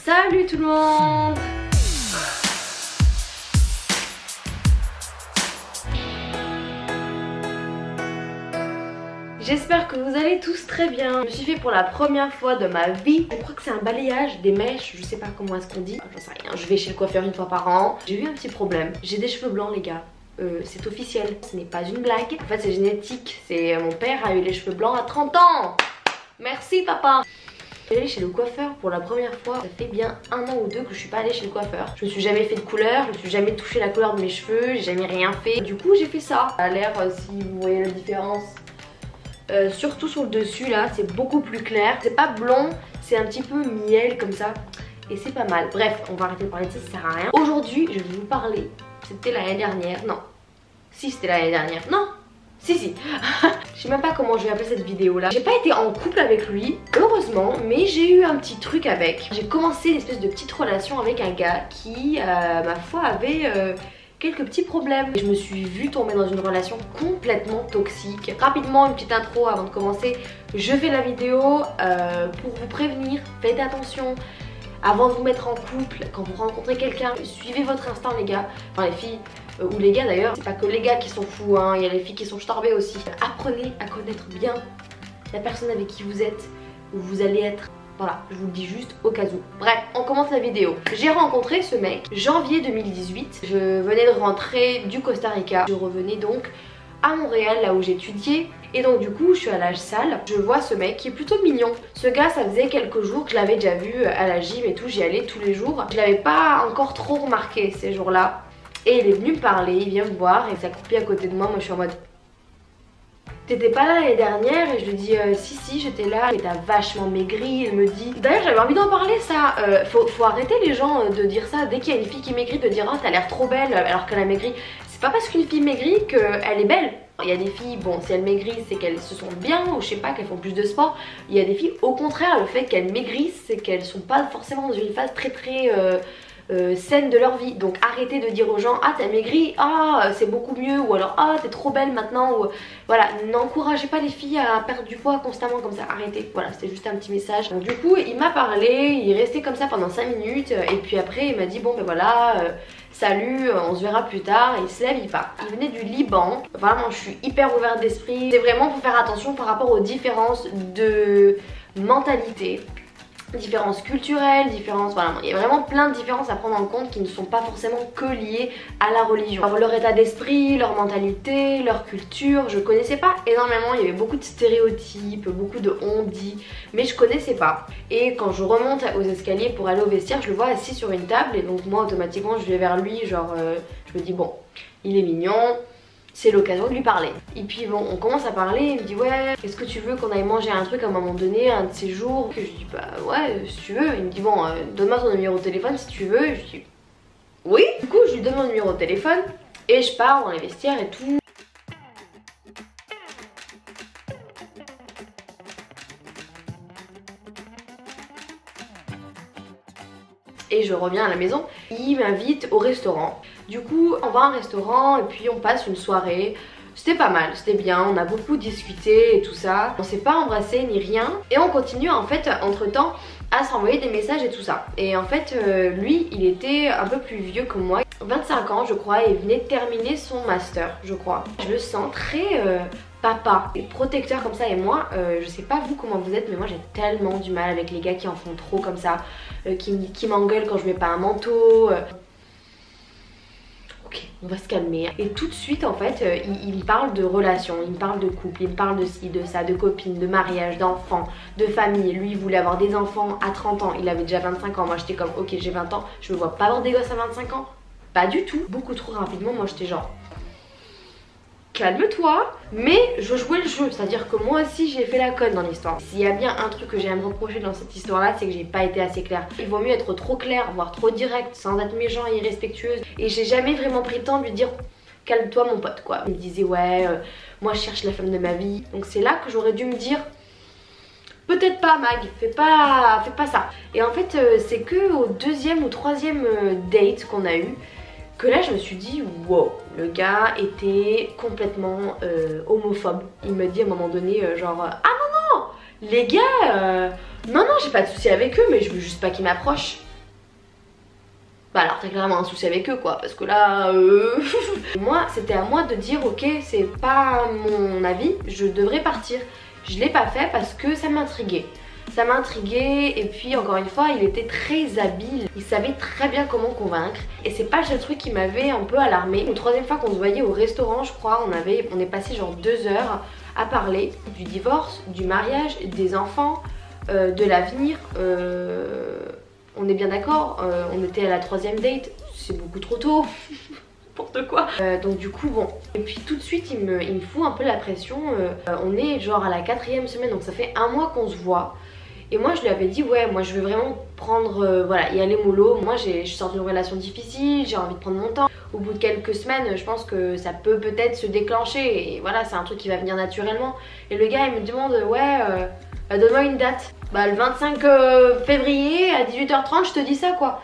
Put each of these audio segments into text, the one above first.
Salut tout le monde! J'espère que vous allez tous très bien. Je me suis fait pour la première fois de ma vie, je crois que c'est un balayage des mèches, je sais pas comment est-ce qu'on dit, j'en sais rien. Je vais chez le coiffeur une fois par an. J'ai eu un petit problème, j'ai des cheveux blancs les gars. C'est officiel, ce n'est pas une blague. En fait c'est génétique, mon père a eu les cheveux blancs à 30 ans. Merci papa. Je suis allée chez le coiffeur pour la première fois. Ça fait bien 1 an ou 2 que je suis pas allée chez le coiffeur. Je me suis jamais fait de couleur, je me suis jamais touché la couleur de mes cheveux, j'ai jamais rien fait. Du coup j'ai fait ça. Ça a l'air, si vous voyez la différence, surtout sur le dessus là, c'est beaucoup plus clair. C'est pas blond, c'est un petit peu miel comme ça. Et c'est pas mal. Bref, on va arrêter de parler de ça, ça sert à rien. Aujourd'hui, je vais vous parler. C'était l'année dernière. Non. Si, c'était l'année dernière. Non. Si. Je sais même pas comment je vais appeler cette vidéo là. J'ai pas été en couple avec lui, heureusement, mais j'ai eu un petit truc avec. J'ai commencé une espèce de petite relation avec un gars qui, ma foi, avait quelques petits problèmes. Je me suis vue tomber dans une relation complètement toxique. Rapidement, une petite intro avant de commencer. Je fais la vidéo pour vous prévenir, faites attention. Avant de vous mettre en couple, quand vous rencontrez quelqu'un, suivez votre instinct les gars. Enfin les filles, ou les gars d'ailleurs. C'est pas que les gars qui sont fous, hein. Il y a les filles qui sont starbées aussi. Apprenez à connaître bien la personne avec qui vous êtes, où vous allez être. Voilà, je vous le dis juste au cas où. Bref, on commence la vidéo. J'ai rencontré ce mec janvier 2018. Je venais de rentrer du Costa Rica. Je revenais donc à Montréal, là où j'étudiais. Et donc du coup je suis à la salle, je vois ce mec qui est plutôt mignon. Ce gars, ça faisait quelques jours que je l'avais déjà vu à la gym et tout, j'y allais tous les jours. Je l'avais pas encore trop remarqué ces jours-là. Et il est venu me parler, il vient me voir et sa copine à côté de moi, je suis en mode... T'étais pas là l'année dernière? Et je lui dis si j'étais là, mais t'as vachement maigri. Il me dit, d'ailleurs j'avais envie d'en parler ça, faut arrêter les gens de dire ça. Dès qu'il y a une fille qui maigrit, de dire oh t'as l'air trop belle alors qu'elle a maigri. C'est pas parce qu'une fille maigrit qu'elle est belle. Il y a des filles, bon si elles maigrissent c'est qu'elles se sentent bien ou je sais pas, qu'elles font plus de sport. Il y a des filles au contraire, le fait qu'elles maigrissent c'est qu'elles sont pas forcément dans une phase très saine de leur vie. Donc arrêtez de dire aux gens ah t'as maigri, ah c'est beaucoup mieux, ou alors ah t'es trop belle maintenant, ou voilà, n'encouragez pas les filles à perdre du poids constamment comme ça, arrêtez. Voilà, c'était juste un petit message. Donc du coup il m'a parlé, il est resté comme ça pendant 5 minutes et puis après il m'a dit bon ben voilà salut, on se verra plus tard. Et il se lève, il part. Il venait du Liban. Vraiment, je suis hyper ouverte d'esprit. C'est vraiment pour faire attention par rapport aux différences de mentalité, différences culturelles, différences, voilà, il y a vraiment plein de différences à prendre en compte qui ne sont pas forcément que liées à la religion. Alors, leur état d'esprit, leur mentalité, leur culture, je connaissais pas énormément, il y avait beaucoup de stéréotypes, beaucoup de on-dit, mais je connaissais pas. Et quand je remonte aux escaliers pour aller au vestiaire, je le vois assis sur une table et donc moi automatiquement je vais vers lui, genre je me dis bon, il est mignon, c'est l'occasion de lui parler. Et puis bon, on commence à parler, il me dit ouais, est-ce que tu veux qu'on aille manger un truc à un moment donné, un de ces jours? Je dis bah ouais, si tu veux. Il me dit bon, donne-moi ton numéro de téléphone si tu veux. Et je dis oui. Du coup, je lui donne mon numéro de téléphone et je pars dans les vestiaires et tout. Et je reviens à la maison, il m'invite au restaurant. Du coup on va à un restaurant et puis on passe une soirée. C'était pas mal, c'était bien, on a beaucoup discuté et tout ça. On s'est pas embrassé ni rien. Et on continue en fait entre temps à s'envoyer des messages et tout ça. Et en fait lui il était un peu plus vieux que moi, 25 ans je crois, et il venait de terminer son master je crois. Je le sens très papa et protecteur comme ça. Et moi je sais pas vous comment vous êtes, mais moi j'ai tellement du mal avec les gars qui en font trop comme ça, qui m'engueulent quand je mets pas un manteau. Ok, on va se calmer. Et tout de suite en fait il parle de relations, il me parle de couple, il me parle de ci, de ça, de copines, de mariage, d'enfants, de famille. Lui il voulait avoir des enfants à 30 ans, il avait déjà 25 ans. Moi j'étais comme ok j'ai 20 ans, je me vois pas avoir des gosses à 25 ans. Pas du tout, beaucoup trop rapidement. Moi j'étais genre calme-toi, mais je jouais le jeu, c'est à dire que moi aussi j'ai fait la conne dans l'histoire. S'il y a bien un truc que j'ai à me reprocher dans cette histoire là, c'est que j'ai pas été assez claire. Il vaut mieux être trop claire, voire trop directe, sans être méchant et irrespectueuse. Et j'ai jamais vraiment pris le temps de lui dire calme-toi mon pote quoi. Il me disait ouais moi je cherche la femme de ma vie. Donc c'est là que j'aurais dû me dire peut-être pas Mag, fais pas ça. Et en fait c'est que au deuxième ou troisième date qu'on a eu que là je me suis dit wow, le gars était complètement homophobe. Il me dit à un moment donné genre ah non les gars non j'ai pas de soucis avec eux mais je veux juste pas qu'ils m'approchent. Bah alors t'as clairement un souci avec eux quoi, parce que là moi c'était à moi de dire ok c'est pas mon avis, je devrais partir. Je l'ai pas fait parce que ça m'intriguait. Ça m'a intriguée et puis encore une fois il était très habile, il savait très bien comment convaincre et c'est pas le seul truc qui m'avait un peu alarmée. Une troisième fois qu'on se voyait au restaurant je crois, on est passé genre 2 heures à parler du divorce, du mariage, des enfants, de l'avenir. On est bien d'accord, on était à la 3e date, c'est beaucoup trop tôt. N'importe quoi. Donc du coup bon, et puis tout de suite il me fout un peu la pression. On est genre à la 4e semaine donc ça fait 1 mois qu'on se voit. Et moi je lui avais dit ouais moi je veux vraiment prendre, voilà, y aller mollo. Moi je sors d'une relation difficile, j'ai envie de prendre mon temps. Au bout de quelques semaines je pense que ça peut peut-être se déclencher et voilà c'est un truc qui va venir naturellement. Et le gars il me demande ouais donne-moi une date. Bah le 25 février à 18h30 je te dis ça quoi.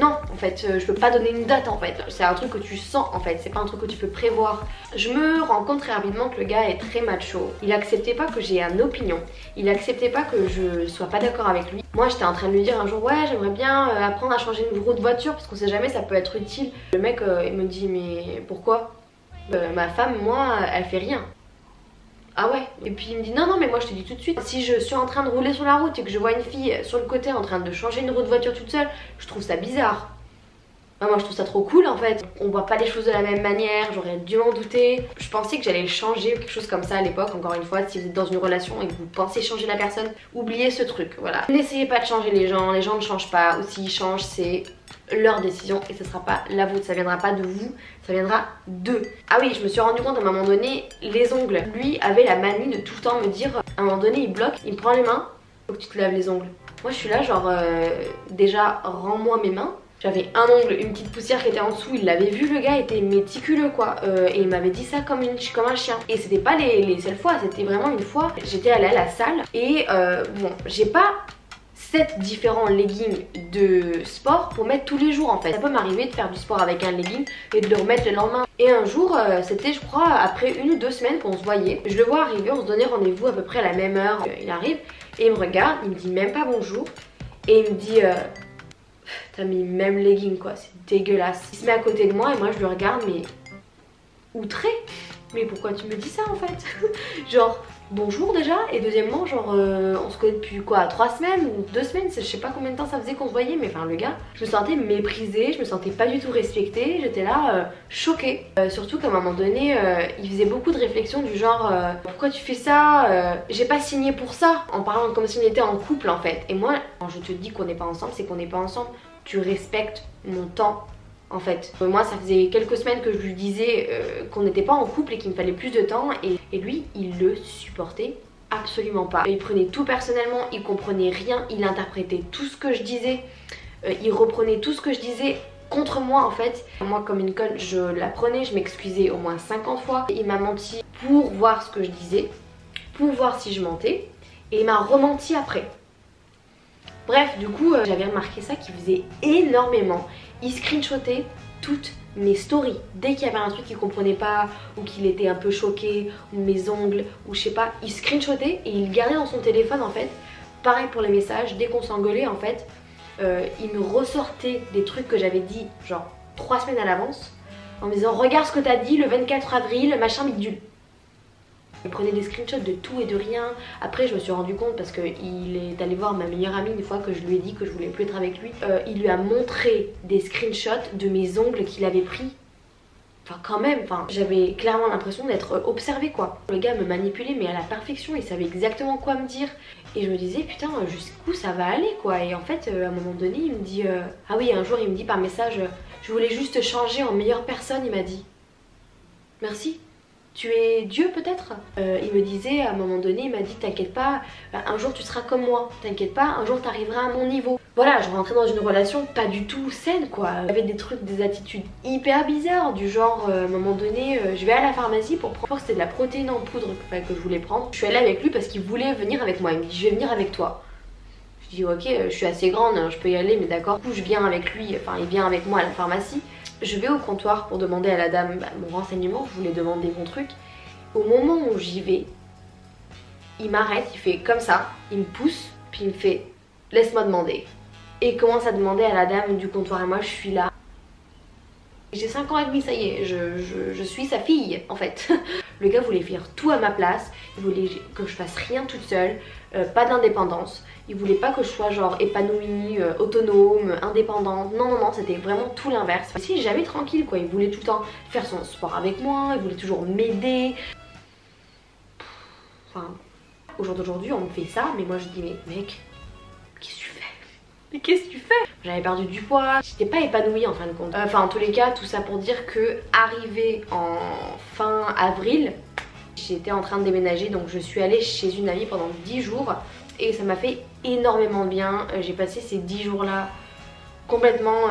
Non en fait je peux pas donner une date en fait. C'est un truc que tu sens en fait, c'est pas un truc que tu peux prévoir. Je me rends compte très rapidement que le gars est très macho. Il acceptait pas que j'ai une opinion. Il acceptait pas que je sois pas d'accord avec lui. Moi j'étais en train de lui dire un jour ouais j'aimerais bien apprendre à changer une roue de voiture parce qu'on sait jamais ça peut être utile. Le mec il me dit mais pourquoi ma femme moi elle fait rien. Ah ouais. Et puis il me dit non mais moi je te dis tout de suite, si je suis en train de rouler sur la route et que je vois une fille sur le côté en train de changer une roue de voiture toute seule, je trouve ça bizarre. Moi je trouve ça trop cool en fait. On voit pas les choses de la même manière, j'aurais dû m'en douter. Je pensais que j'allais le changer ou quelque chose comme ça à l'époque. Encore une fois, si vous êtes dans une relation et que vous pensez changer la personne, oubliez ce truc, voilà. N'essayez pas de changer les gens ne changent pas. Ou s'ils changent c'est leur décision et ce sera pas la vôtre, ça viendra pas de vous, ça viendra d'eux. Ah oui, je me suis rendu compte à un moment donné, les ongles. Lui avait la manie de tout le temps me dire, à un moment donné il bloque, il me prend les mains, faut que tu te laves les ongles. Moi je suis là genre déjà rends-moi mes mains. J'avais un ongle, une petite poussière qui était en dessous, il l'avait vu, le gars était méticuleux quoi. Et il m'avait dit ça comme un chien. Et c'était pas les seules fois, c'était vraiment une fois. J'étais allée à la salle et bon, j'ai pas 7 différents leggings de sport pour mettre tous les jours en fait. Ça peut m'arriver de faire du sport avec un legging et de le remettre le lendemain. Et un jour, c'était je crois après 1 ou 2 semaines qu'on se voyait. Je le vois arriver, on se donnait rendez-vous à peu près à la même heure. Il arrive et il me regarde, il me dit même pas bonjour. Et il me dit t'as mis même legging quoi, c'est dégueulasse. Il se met à côté de moi et moi je le regarde mais outré. Mais pourquoi tu me dis ça en fait? Genre bonjour déjà, et deuxièmement genre on se connaît depuis quoi 3 semaines ou 2 semaines, je sais pas combien de temps ça faisait qu'on se voyait, mais enfin le gars, je me sentais méprisée, je me sentais pas du tout respectée, j'étais là choquée. Surtout qu'à un moment donné il faisait beaucoup de réflexions du genre pourquoi tu fais ça, j'ai pas signé pour ça, en parlant comme si on était en couple en fait. Et moi quand je te dis qu'on n'est pas ensemble, c'est qu'on n'est pas ensemble, tu respectes mon temps. En fait, moi ça faisait quelques semaines que je lui disais qu'on n'était pas en couple et qu'il me fallait plus de temps et lui il le supportait absolument pas. Il prenait tout personnellement, il comprenait rien, il interprétait tout ce que je disais, il reprenait tout ce que je disais contre moi en fait. Moi comme une conne je l'apprenais, je m'excusais au moins 50 fois. Il m'a menti pour voir ce que je disais, pour voir si je mentais et il m'a rementi après. Bref, du coup, j'avais remarqué ça qu'il faisait énormément. Il screenshotait toutes mes stories. Dès qu'il y avait un truc qu'il comprenait pas, ou qu'il était un peu choqué, ou mes ongles, ou je sais pas, il screenshotait et il gardait dans son téléphone en fait. Pareil pour les messages, dès qu'on s'engueulait en fait, il me ressortait des trucs que j'avais dit genre 3 semaines à l'avance, en me disant regarde ce que t'as dit le 24 avril, machin bidule. Il prenait des screenshots de tout et de rien. Après je me suis rendu compte parce qu'il est allé voir ma meilleure amie une fois que je lui ai dit que je voulais plus être avec lui. Il lui a montré des screenshots de mes ongles qu'il avait pris. Enfin quand même, j'avais clairement l'impression d'être observée quoi. Le gars me manipulait mais à la perfection, il savait exactement quoi me dire. Et je me disais putain jusqu'où ça va aller quoi. Et en fait à un moment donné il me dit ah oui un jour il me dit par message je voulais juste changer en meilleure personne, il m'a dit. Merci. Tu es Dieu peut-être? Il me disait à un moment donné, il m'a dit t'inquiète pas, un jour tu seras comme moi, t'inquiète pas, un jour t'arriveras à mon niveau. Voilà, je rentrais dans une relation pas du tout saine quoi. Il y avait des trucs, des attitudes hyper bizarres, du genre à un moment donné, je vais à la pharmacie pour prendre, c'était de la protéine en poudre que je voulais prendre. Je suis allée avec lui parce qu'il voulait venir avec moi, il me dit je vais venir avec toi. Je dis ok, je suis assez grande, je peux y aller mais d'accord. Du coup je viens avec lui, enfin il vient avec moi à la pharmacie. Je vais au comptoir pour demander à la dame mon renseignement, je voulais demander mon truc. Au moment où j'y vais, il m'arrête, il fait comme ça, il me pousse, puis il me fait laisse-moi demander. Et il commence à demander à la dame du comptoir et moi je suis là. J'ai 5 ans et demi, ça y est, je suis sa fille en fait. Le gars voulait faire tout à ma place, il voulait que je fasse rien toute seule, pas d'indépendance. Il voulait pas que je sois genre épanouie, autonome, indépendante. Non, non, non, c'était vraiment tout l'inverse. Si, jamais tranquille quoi, il voulait tout le temps faire son sport avec moi, il voulait toujours m'aider. Enfin, au jour d'aujourd'hui, on me fait ça, mais moi je dis, mais mec, qu'est-ce que tu fais? Mais qu'est-ce que tu fais? J'avais perdu du poids, j'étais pas épanouie en fin de compte. Enfin en tous les cas, tout ça pour dire que arrivé en fin avril, j'étais en train de déménager, donc je suis allée chez une amie pendant 10 jours et ça m'a fait énormément de bien. J'ai passé ces 10 jours là complètement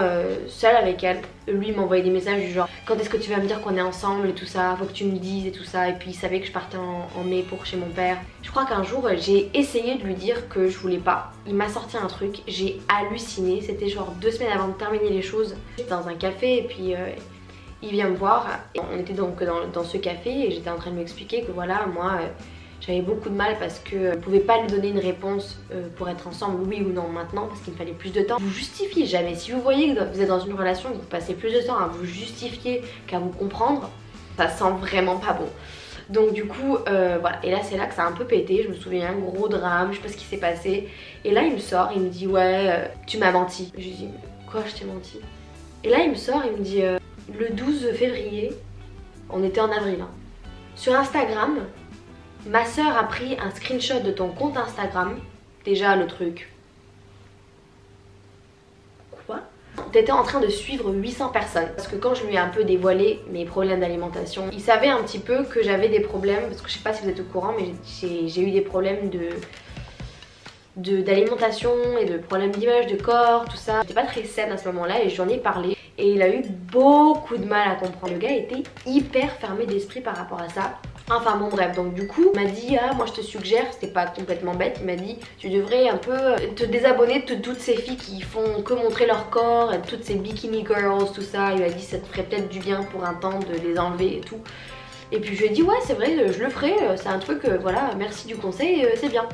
seule avec elle. Lui m'envoyait des messages du genre quand est-ce que tu vas me dire qu'on est ensemble et tout ça, faut que tu me dises et tout ça. Et puis il savait que je partais en mai pour chez mon père. Je crois qu'un jour j'ai essayé de lui dire que je voulais pas. Il m'a sorti un truc, j'ai halluciné. C'était genre 2 semaines avant de terminer les choses. J'étais dans un café et puis il vient me voir. Et on était donc dans ce café et j'étais en train de lui expliquer que voilà moi j'avais beaucoup de mal parce que je ne pouvais pas lui donner une réponse pour être ensemble, oui ou non maintenant, parce qu'il me fallait plus de temps. Vous justifiez jamais. Si vous voyez que vous êtes dans une relation et que vous passez plus de temps à vous justifier qu'à vous comprendre, ça sent vraiment pas bon. Donc du coup, voilà. Et là c'est là que ça a un peu pété, je me souviens, un gros drame, je sais pas ce qui s'est passé. Et là il me sort, il me dit ouais, tu m'as menti. Je lui dis quoi, je t'ai menti? Et là il me sort, il me dit le 12 février, on était en avril, hein, sur Instagram, ma soeur a pris un screenshot de ton compte Instagram. Déjà le truc. Quoi? T'étais en train de suivre 800 personnes. Parce que quand je lui ai un peu dévoilé mes problèmes d'alimentation, il savait un petit peu que j'avais des problèmes. Parce que je sais pas si vous êtes au courant, mais j'ai eu des problèmes d'alimentation et de problèmes d'image de corps, tout ça. J'étais pas très saine à ce moment-là et j'en ai parlé. Et il a eu beaucoup de mal à comprendre. Le gars était hyper fermé d'esprit par rapport à ça. Enfin bon bref, donc du coup il m'a dit ah moi je te suggère, c'était pas complètement bête, il m'a dit tu devrais un peu te désabonner de toutes ces filles qui font que montrer leur corps, et toutes ces bikini girls, tout ça. Il m'a dit ça te ferait peut-être du bien pour un temps de les enlever et tout. Et puis je lui ai dit ouais c'est vrai je le ferai, c'est un truc voilà merci du conseil, c'est bien.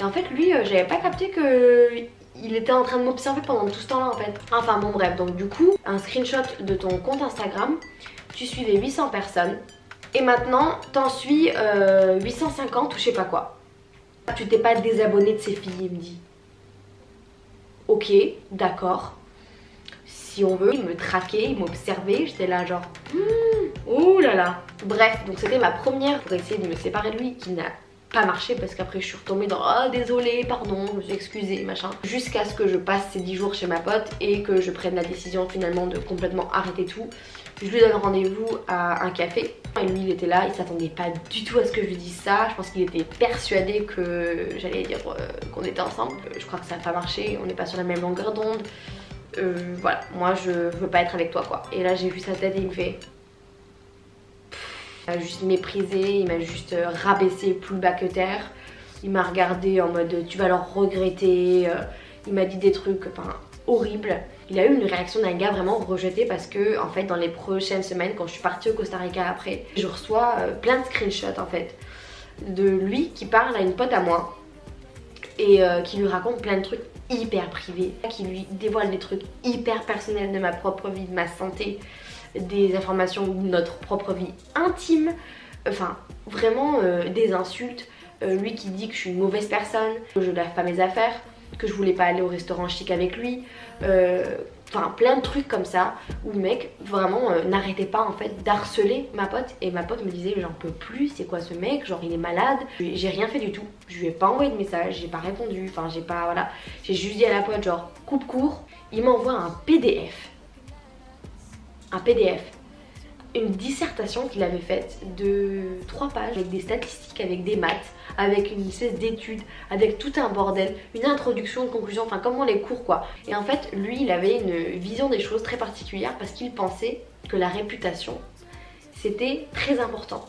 Et en fait lui j'avais pas capté que il était en train de m'observer pendant tout ce temps là en fait. Enfin bon bref, donc du coup un screenshot de ton compte Instagram, tu suivais 800 personnes. Et maintenant, t'en suis 850 ou je sais pas quoi. Tu t'es pas désabonné de ces filles, il me dit. Ok, d'accord. Si on veut, il me traquait, il m'observait. J'étais là genre, ouh là là. Bref, donc c'était ma première pour essayer de me séparer de lui, qui n'a pas marché parce qu'après je suis retombée dans oh désolée, pardon, je me suis excusée, machin. Jusqu'à ce que je passe ces 10 jours chez ma pote et que je prenne la décision finalement de complètement arrêter tout. Je lui donne rendez-vous à un café et lui il était là, il s'attendait pas du tout à ce que je lui dise ça. Je pense qu'il était persuadé que j'allais dire qu'on était ensemble. Je crois que ça n'a pas marché, on n'est pas sur la même longueur d'onde. Voilà, moi je veux pas être avec toi quoi. Et là j'ai vu sa tête et il me fait... Il m'a juste méprisé, il m'a juste rabaissé plus bas que terre. Il m'a regardé en mode tu vas leur regretter. Il m'a dit des trucs enfin horribles. Il a eu une réaction d'un gars vraiment rejeté parce que en fait dans les prochaines semaines quand je suis partie au Costa Rica après, je reçois plein de screenshots en fait de lui qui parle à une pote à moi et qui lui raconte plein de trucs hyper privés, qui lui dévoile des trucs hyper personnels de ma propre vie, de ma santé, des informations de notre propre vie intime, enfin vraiment des insultes, lui qui dit que je suis une mauvaise personne, que je lave pas mes affaires, que je voulais pas aller au restaurant chic avec lui, enfin plein de trucs comme ça où le mec vraiment n'arrêtait pas en fait d'harceler ma pote et ma pote me disait j'en peux plus, c'est quoi ce mec, genre il est malade. J'ai rien fait du tout, je lui ai pas envoyé de message, j'ai pas répondu, enfin j'ai pas voilà, j'ai juste dit à la pote genre coupe court. Il m'envoie un PDF, une dissertation qu'il avait faite de 3 pages avec des statistiques, avec des maths, avec une espèce d'étude, avec tout un bordel, une introduction, une conclusion, enfin comment les cours quoi. Et en fait lui il avait une vision des choses très particulière parce qu'il pensait que la réputation c'était très important.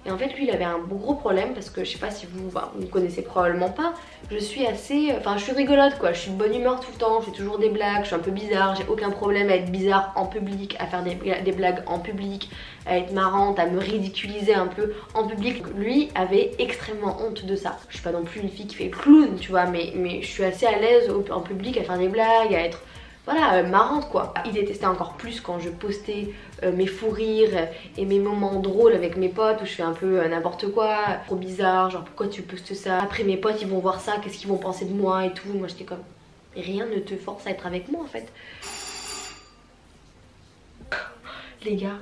Et en fait lui il avait un gros problème parce que je sais pas si vous me connaissez probablement pas, je suis assez, enfin je suis rigolote quoi, je suis de bonne humeur tout le temps, je fais toujours des blagues, je suis un peu bizarre, j'ai aucun problème à être bizarre en public, à faire des blagues en public, à être marrante, à me ridiculiser un peu en public. Lui avait extrêmement honte de ça. Je suis pas non plus une fille qui fait clown tu vois, mais je suis assez à l'aise en public à faire des blagues, à être voilà, marrante quoi. Il détestait encore plus quand je postais mes fous rires et mes moments drôles avec mes potes où je fais un peu n'importe quoi, trop bizarre, genre pourquoi tu postes ça, après mes potes ils vont voir ça, qu'est-ce qu'ils vont penser de moi et tout. Moi j'étais comme, rien ne te force à être avec moi en fait. Les gars,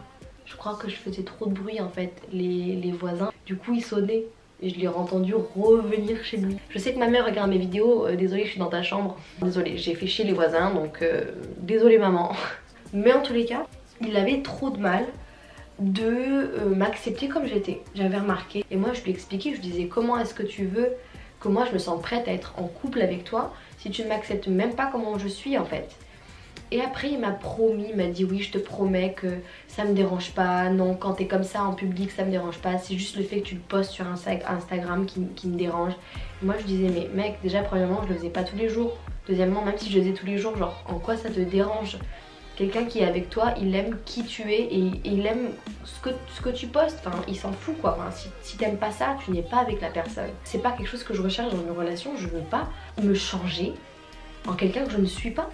je crois que je faisais trop de bruit en fait, les voisins, du coup ils sonnaient. Et je l'ai entendu revenir chez lui. Je sais que ma mère regarde mes vidéos, désolée je suis dans ta chambre. Désolée, j'ai fait chier les voisins donc désolée maman. Mais en tous les cas, il avait trop de mal de m'accepter comme j'étais. J'avais remarqué et moi je lui expliquais, je lui disais comment est-ce que tu veux que moi je me sente prête à être en couple avec toi si tu ne m'acceptes même pas comment je suis en fait. Et après il m'a promis, il m'a dit oui je te promets que ça me dérange pas, non quand t'es comme ça en public ça me dérange pas, c'est juste le fait que tu le postes sur Instagram qui me dérange. Et moi je disais mais mec déjà premièrement je le faisais pas tous les jours, deuxièmement même si je le faisais tous les jours genre en quoi ça te dérange? Quelqu'un qui est avec toi il aime qui tu es et il aime ce que tu postes, enfin il s'en fout quoi, enfin, si t'aimes pas ça tu n'es pas avec la personne. C'est pas quelque chose que je recherche dans une relation, je veux pas me changer en quelqu'un que je ne suis pas.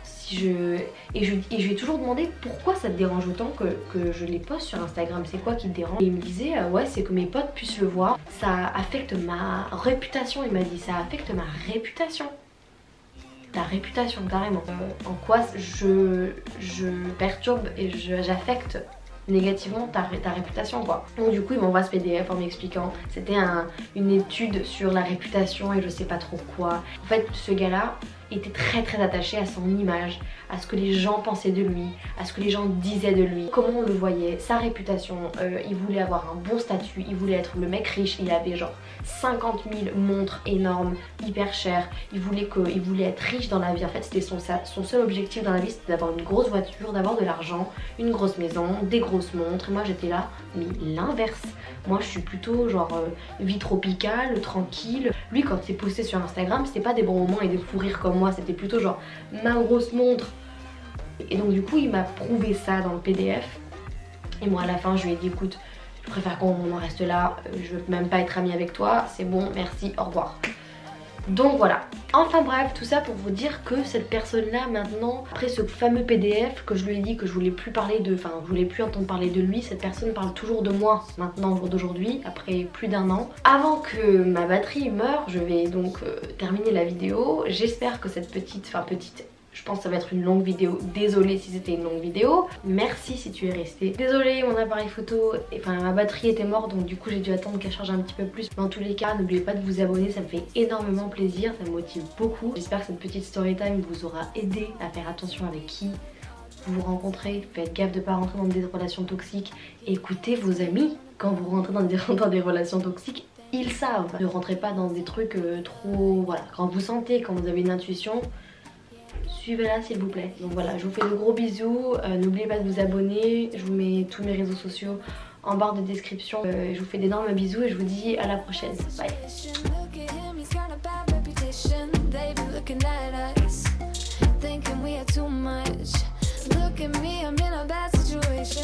Et je lui ai toujours demandé pourquoi ça te dérange autant que je les poste sur Instagram, c'est quoi qui te dérange? Et il me disait ouais c'est que mes potes puissent le voir, ça affecte ma réputation, il m'a dit ça affecte ma réputation. Ta réputation carrément. En quoi je perturbe et j'affecte négativement ta réputation quoi. Donc du coup il m'envoie ce PDF en m'expliquant c'était une étude sur la réputation et je sais pas trop quoi. En fait ce gars là était très attaché à son image, à ce que les gens pensaient de lui, à ce que les gens disaient de lui, comment on le voyait, sa réputation, il voulait avoir un bon statut, il voulait être le mec riche, il avait genre 50 000 montres énormes, hyper chères, il voulait être riche dans la vie, en fait c'était son seul objectif dans la vie, c'était d'avoir une grosse voiture, d'avoir de l'argent, une grosse maison, des grosses montres. Et moi j'étais là, mais l'inverse, moi je suis plutôt genre vie tropicale, tranquille. Lui quand il postait sur Instagram c'était pas des bons moments et des fous rires comme moi, c'était plutôt genre ma grosse montre. Et donc du coup il m'a prouvé ça dans le PDF. Et moi à la fin je lui ai dit écoute, je préfère qu'on en reste là, je veux même pas être amie avec toi, c'est bon, merci, au revoir. Donc voilà, enfin bref, tout ça pour vous dire que cette personne là maintenant, après ce fameux PDF que je lui ai dit que je voulais plus parler de, enfin je voulais plus entendre parler de lui, cette personne parle toujours de moi maintenant au jour d'aujourd'hui, après plus d'1 an. Avant que ma batterie meure, je vais donc terminer la vidéo. J'espère que cette petite, je pense que ça va être une longue vidéo, désolée si c'était une longue vidéo. Merci si tu es resté. Désolée, mon appareil photo, enfin ma batterie était morte donc du coup j'ai dû attendre qu'elle charge un petit peu plus. Mais en tous les cas, n'oubliez pas de vous abonner, ça me fait énormément plaisir, ça me motive beaucoup. J'espère que cette petite story time vous aura aidé à faire attention avec qui vous vous rencontrez. Faites gaffe de ne pas rentrer dans des relations toxiques. Écoutez vos amis quand vous rentrez dans des relations toxiques. Ils savent. Ne rentrez pas dans des trucs trop... Voilà, quand vous sentez, quand vous avez une intuition, suivez-la s'il vous plaît. Donc voilà, je vous fais de gros bisous, n'oubliez pas de vous abonner, je vous mets tous mes réseaux sociaux en barre de description. Je vous fais d'énormes bisous et je vous dis à la prochaine. Bye.